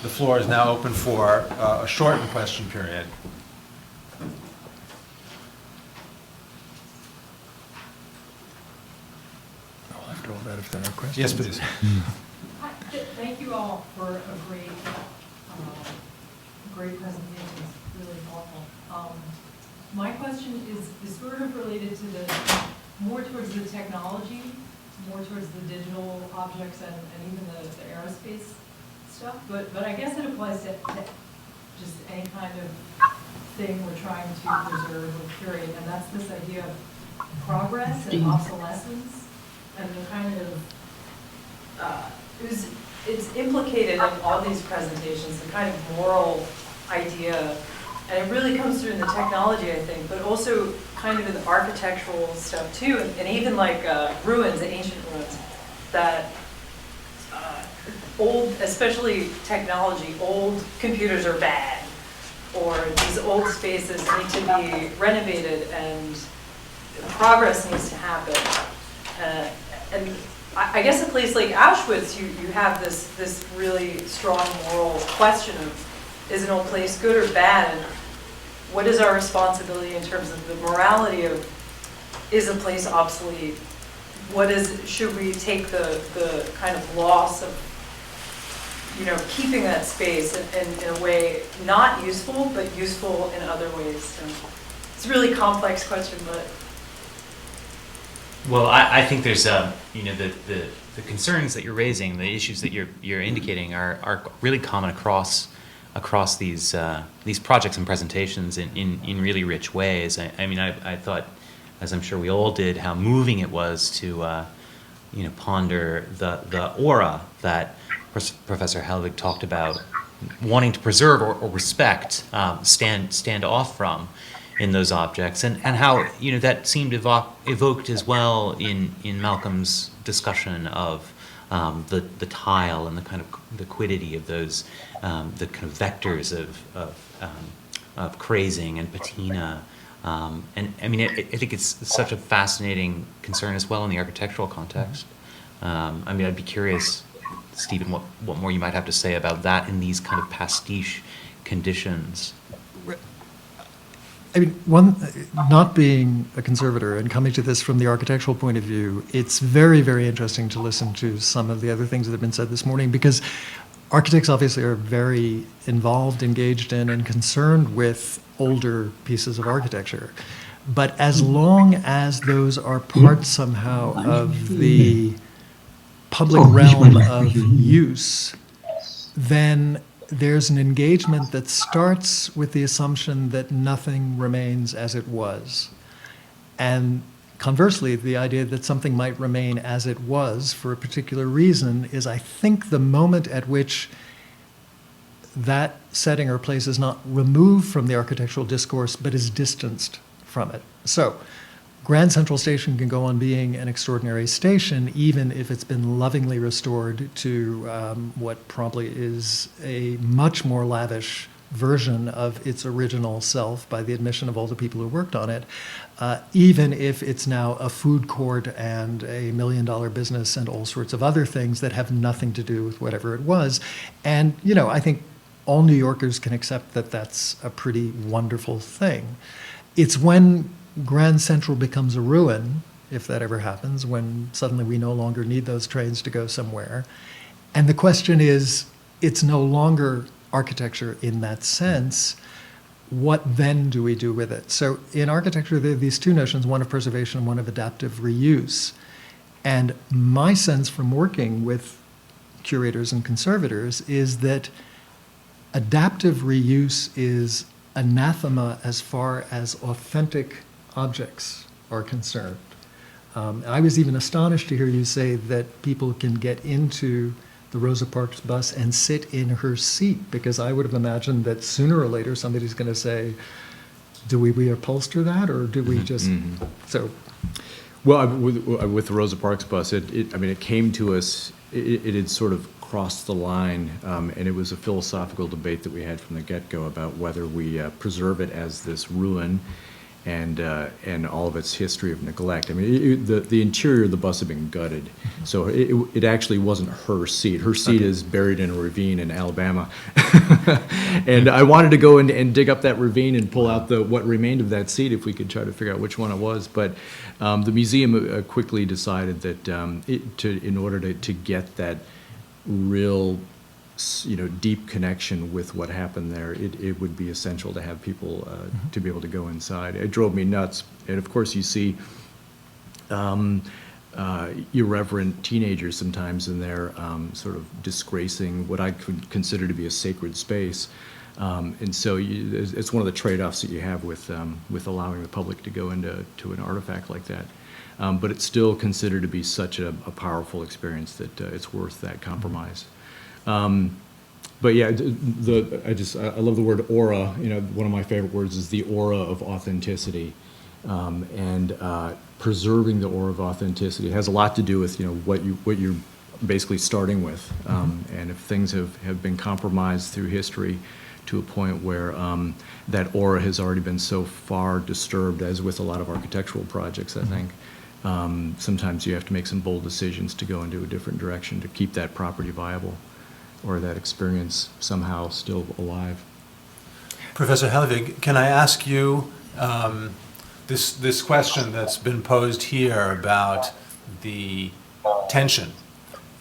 the floor is now open for a shortened question period. After all that, if there are questions. Yes, please. Hi, thank you all for a great presentation. It's really helpful. My question is sort of related to more towards the technology, more towards the digital objects and even the aerospace stuff. But I guess it applies to just any kind of thing we're trying to preserve or curate, and that's this idea of progress and obsolescence. And the kind of, it's implicated in all these presentations, the kind of moral idea, and it really comes through in the technology, I think, but also kind of in the architectural stuff too, and even like ruins, ancient ruins, that old, especially technology, old computers are bad, or these old spaces need to be renovated, and progress needs to happen. And I guess a place like Auschwitz, you have this really strong moral question of, is an old place good or bad? And what is our responsibility in terms of the morality of, is a place obsolete? Should we take the kind of loss of, keeping that space in a way not useful, but useful in other ways? So it's a really complex question, but. Well, I think there's, the concerns that you're raising, the issues that you're indicating are really common across these projects and presentations in really rich ways. I thought, as I'm sure we all did, how moving it was to, ponder the aura that Professor Helwig talked about, wanting to preserve or respect, stand off from in those objects, and how that seemed evoked as well in Malcolm's discussion of the tile and the kind of the quiddity of those, the kind of vectors of crazing and patina, and I think it's such a fascinating concern as well in the architectural context. I'd be curious, Stephen, what more you might have to say about that in these kind of pastiche conditions. Not being a conservator and coming to this from the architectural point of view, it's very, very interesting to listen to some of the other things that have been said this morning, because architects obviously are very involved, engaged in, and concerned with older pieces of architecture. But as long as those are part somehow of the public realm of use, then there's an engagement that starts with the assumption that nothing remains as it was. And conversely, the idea that something might remain as it was for a particular reason is, I think, the moment at which that setting or place is not removed from the architectural discourse, but is distanced from it. So, Grand Central Station can go on being an extraordinary station, even if it's been lovingly restored to what probably is a much more lavish version of its original self by the admission of all the people who worked on it, even if it's now a food court and a $1 million business and all sorts of other things that have nothing to do with whatever it was. And, I think all New Yorkers can accept that that's a pretty wonderful thing. It's when Grand Central becomes a ruin, if that ever happens, when suddenly we no longer need those trains to go somewhere. And the question is, it's no longer architecture in that sense. What then do we do with it? So in architecture, there are these two notions, one of preservation and one of adaptive reuse. And my sense from working with curators and conservators is that adaptive reuse is anathema as far as authentic objects are concerned. I was even astonished to hear you say that people can get into the Rosa Parks bus and sit in her seat, because I would have imagined that sooner or later somebody's going to say, do we reupholster that, or do we just... So, well, with the Rosa Parks bus, it came to us, it had sort of crossed the line, and it was a philosophical debate that we had from the get-go about whether we preserve it as this ruin and all of its history of neglect. I mean, the interior of the bus had been gutted, so it actually wasn't her seat. Her seat is buried in a ravine in Alabama, and I wanted to go and dig up that ravine and pull out what remained of that seat if we could try to figure out which one it was. But the museum quickly decided that in order to get that real, deep connection with what happened there, it would be essential to have people to be able to go inside. It drove me nuts. And of course, you see irreverent teenagers sometimes in there, sort of disgracing what I could consider to be a sacred space. And so it's one of the trade-offs that you have with allowing the public to go into an artifact like that. But it's still considered to be such a powerful experience that it's worth that compromise. But yeah, I love the word aura. One of my favorite words is the aura of authenticity, and preserving the aura of authenticity. It has a lot to do with what you're basically starting with, and if things have been compromised through history to a point where that aura has already been so far disturbed, as with a lot of architectural projects, I think. Sometimes you have to make some bold decisions to go into a different direction to keep that property viable, or that experience somehow still alive. Professor Hellevig, can I ask you this question that's been posed here about the tension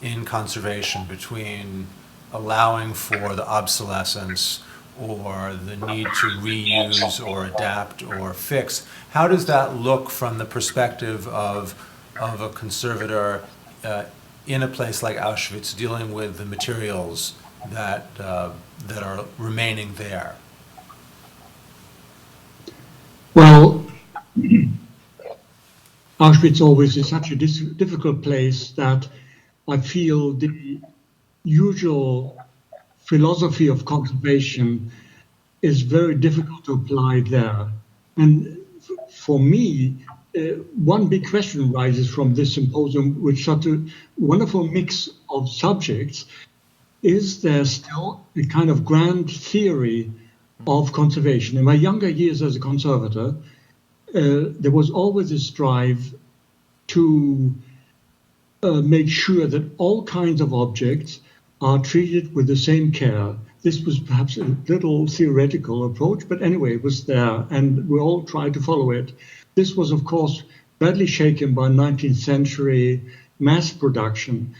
in conservation between allowing for the obsolescence or the need to reuse or adapt or fix? How does that look from the perspective of a conservator in a place like Auschwitz, dealing with the materials that are remaining there? Well, Auschwitz always is such a difficult place that I feel the usual philosophy of conservation is very difficult to apply there. And for me, one big question arises from this symposium with such a wonderful mix of subjects. Is there still a kind of grand theory of conservation? In my younger years as a conservator, there was always a strive to make sure that all kinds of objects are treated with the same care. This was perhaps a little theoretical approach, but anyway, it was there, and we all tried to follow it. This was, of course, badly shaken by 19th century mass production,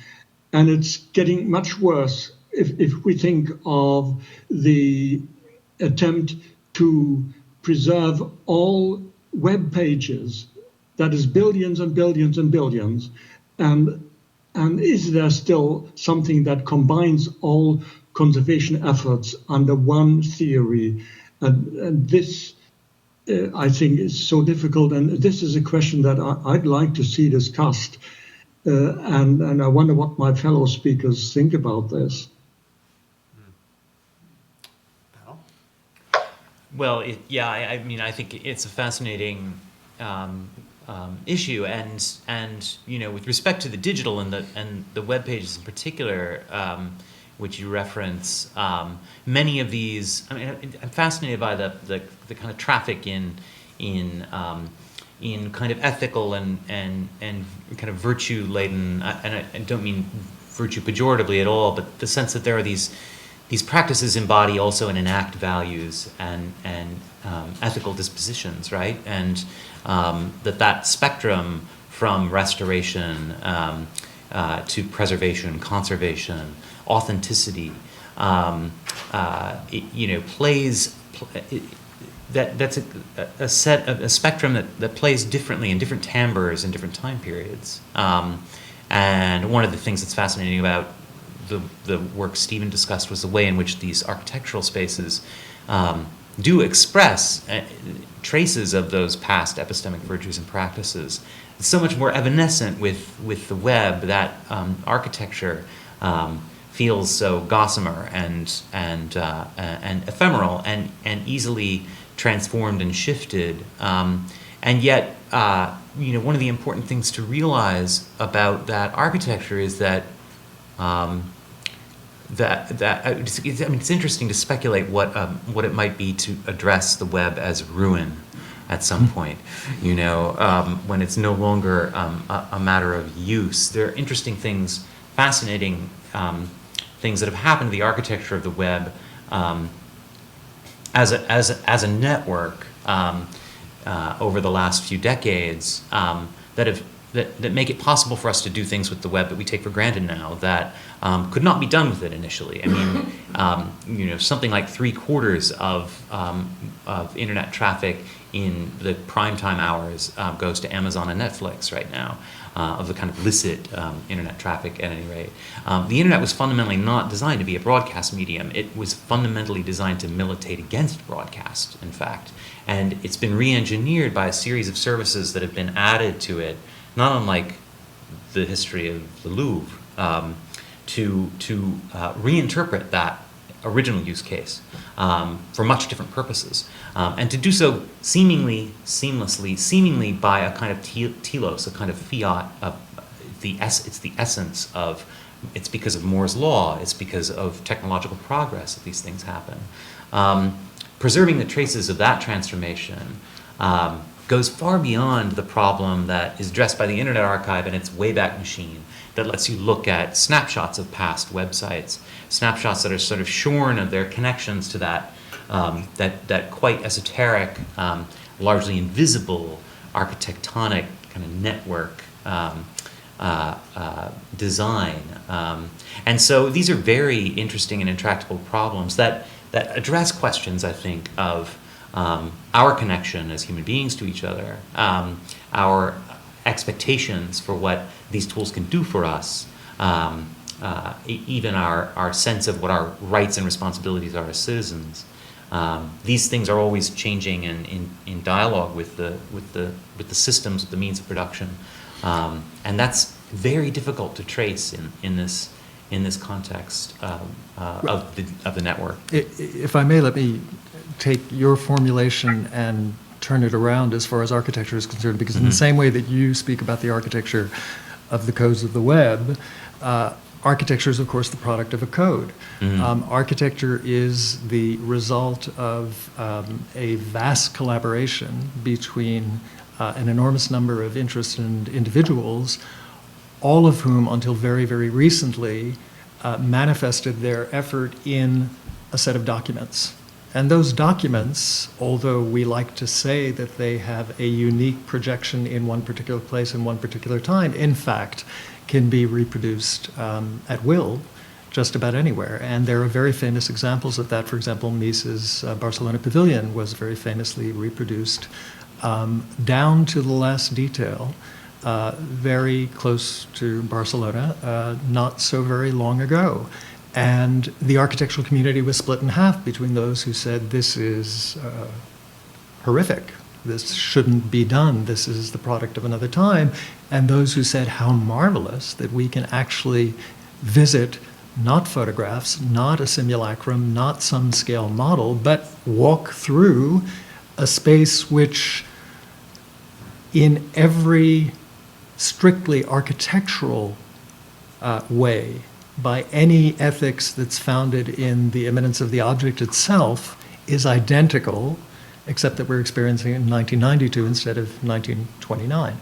and it's getting much worse if we think of the attempt to preserve all web pages, that is billions and billions and billions, and is there still something that combines all conservation efforts under one theory? And this, I think, is so difficult. And this is a question that I'd like to see discussed. And I wonder what my fellow speakers think about this. Well, I mean, I think it's a fascinating issue, and with respect to the digital and the web pages in particular, which you reference, many of these. I mean, I'm fascinated by the kind of traffic in kind of ethical and kind of virtue laden. And I don't mean virtue pejoratively at all, but the sense that there are these practices embody also and enact values and ethical dispositions, right? And that spectrum from restoration to preservation, conservation, authenticity, plays. That's a spectrum that plays differently in different timbres in different time periods. And one of the things that's fascinating about the work Stephen discussed was the way in which these architectural spaces do express traces of those past epistemic virtues and practices. It's so much more evanescent with the web that architecture feels so gossamer and ephemeral and easily transformed and shifted. And yet, one of the important things to realize about that architecture is that it's interesting to speculate what it might be to address the web as ruin, at some point, when it's no longer a matter of use. There are interesting things, fascinating things that have happened to the architecture of the web as a network over the last few decades that make it possible for us to do things with the web that we take for granted now that could not be done with it initially. I mean, something like 3/4 of internet traffic in the primetime hours goes to Amazon and Netflix right now, of the kind of licit internet traffic at any rate. The internet was fundamentally not designed to be a broadcast medium. It was fundamentally designed to militate against broadcast, in fact. And it's been re-engineered by a series of services that have been added to it, not unlike the history of the Louvre, to reinterpret that original use case for much different purposes, and to do so seemingly seamlessly, seemingly by a kind of telos, a kind of fiat. It's the essence of. It's because of Moore's law. It's because of technological progress that these things happen. Preserving the traces of that transformation goes far beyond the problem that is addressed by the Internet Archive and its Wayback Machine that lets you look at snapshots of past websites, snapshots that are sort of shorn of their connections to that quite esoteric, largely invisible architectonic kind of network design. And so these are very interesting and intractable problems that address questions, I think, of our connection as human beings to each other, our expectations for what these tools can do for us, even our sense of what our rights and responsibilities are as citizens. These things are always changing and in dialogue with the systems, with the means of production, and that's very difficult to trace in this context of the network. If I may, let me take your formulation and turn it around as far as architecture is concerned, because in the same way that you speak about the architecture of the codes of the web, architecture is, of course, the product of a code. Architecture is the result of a vast collaboration between an enormous number of interested individuals, all of whom, until very, very recently, manifested their effort in a set of documents. And those documents, although we like to say that they have a unique projection in one particular place in one particular time, in fact, can be reproduced at will just about anywhere. And there are very famous examples of that. For example, Mises' Barcelona Pavilion was very famously reproduced down to the last detail, very close to Barcelona, not so very long ago. And the architectural community was split in half between those who said, this is horrific, this shouldn't be done, this is the product of another time, and those who said, how marvelous that we can actually visit not photographs, not a simulacrum, not some scale model, but walk through a space which, in every strictly architectural way, by any ethics that's founded in the immanence of the object itself, is identical, except that we're experiencing it in 1992 instead of 1929.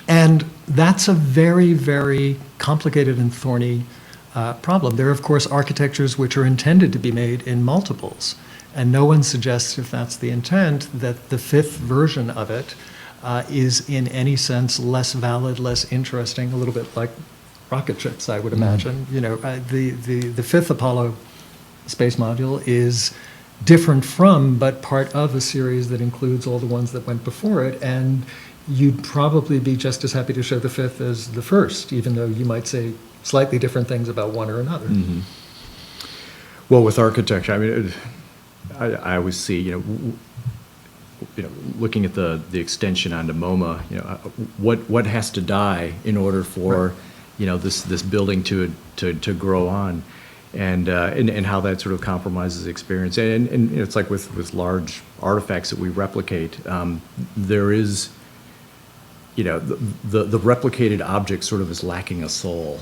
And that's a very, very complicated and thorny problem. There are, of course, architectures which are intended to be made in multiples, and no one suggests, if that's the intent, that the fifth version of it is in any sense less valid, less interesting, a little bit like rocket ships, I would imagine. You know, the fifth Apollo space module is different from, but part of a series that includes all the ones that went before it, and you'd probably be just as happy to show the fifth as the first, even though you might say slightly different things about one or another. Well, with architecture, I mean, I always see, looking at the extension onto MoMA, what has to die in order for this building to grow on, and how that sort of compromises experience. And it's like with large artifacts that we replicate, there is, the replicated object sort of is lacking a soul.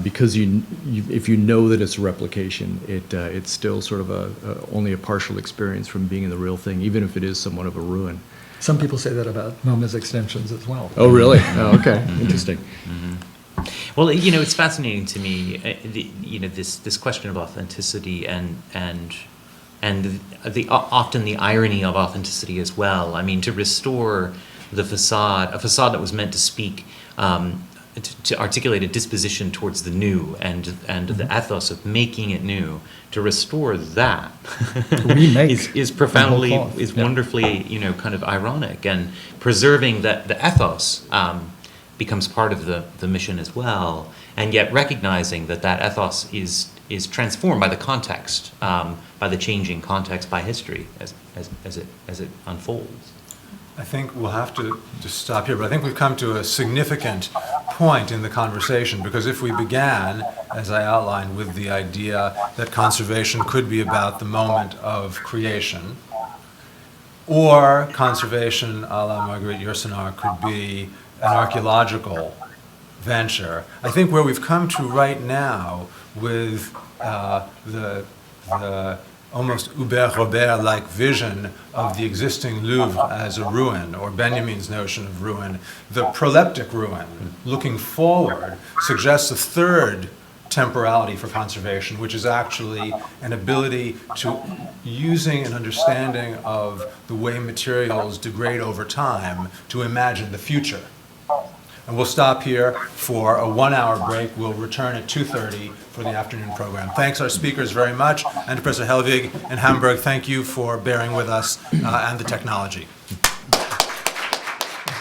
because if you know that it's a replication, it's still sort of only a partial experience from being in the real thing, even if it is somewhat of a ruin. Some people say that about MoMA's extensions as well. Oh, really? Oh, okay. Interesting. Well, it's fascinating to me, this question of authenticity and often the irony of authenticity as well. I mean, to restore a facade that was meant to speak, to articulate a disposition towards the new and the ethos of making it new, to restore that Remake is profoundly, the whole cloth. is Yeah. wonderfully, kind of ironic, and preserving that the ethos becomes part of the mission as well, and yet recognizing that ethos is transformed by the context, by the changing context, by history as it unfolds. I think we'll have to just stop here, but I think we've come to a significant point in the conversation, because if we began, as I outlined, with the idea that conservation could be about the moment of creation, or conservation a la Marguerite Yourcenar could be an archaeological venture, I think where we've come to right now with the almost Hubert Robert-like vision of the existing Louvre as a ruin, or Benjamin's notion of ruin, the proleptic ruin, looking forward, suggests a third temporality for conservation, which is actually an ability to, using an understanding of the way materials degrade over time, to imagine the future. And we'll stop here for a 1-hour break. We'll return at 2:30 for the afternoon program. Thanks our speakers very much. And to Professor Helwig in Hamburg, thank you for bearing with us and the technology.